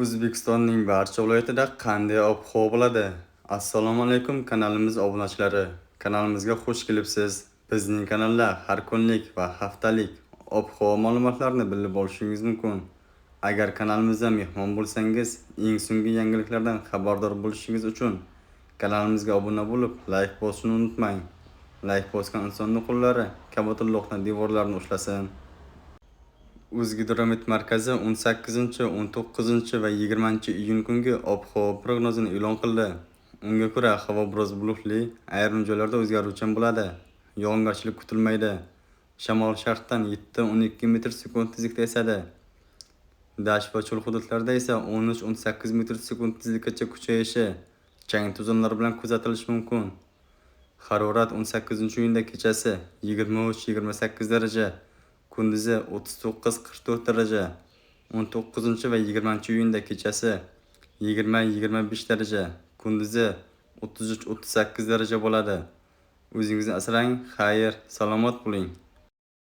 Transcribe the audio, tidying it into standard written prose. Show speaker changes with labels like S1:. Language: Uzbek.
S1: O'zbekistonning barcha viloyatida qanday ob-havo bo'ladi? Assalomu alaykum kanalimiz obunachilari. Kanalimizga xush kelibsiz. Bizning kanalda har kunlik va haftalik ob-havo ma'lumotlarini bilib olishingiz mumkin. Agar kanalimizda mehmon bo'lsangiz, eng so'nggi yangiliklardan xabardor bo'lishingiz uchun kanalimizga obuna bo'lib, like bosishni unutmang. Like bosgan insonning qo'llari Kabatullohning devorlarini ushlasin. O'zgidromet markazi 18, 19 va 20-iyun kungi ob-havo prognozini e'lon qildi. Unga ko'ra, havo biroz bulutli, ayrim joylarda o'zgaruvchan bo'ladi. Yog'ingarchilik kutilmaydi. Shamol sharqdan 7-12 metr sekund tezlikda esadi. Dasht va cho'l hududlarda esa 13-18 metr sekund tezlikgacha kuchayishi, chang to'zonlar bilan kuzatilishi mumkin. Harorat 18-iyunda kechasi 23-28 daraja, kunduzi 39-44 daraja, 19 va 20-iyunda kechasi 20-25 daraja, kunduzi 33-38 daraja bo'ladi. O'zingizni asrang, xayr, salomat bo'ling.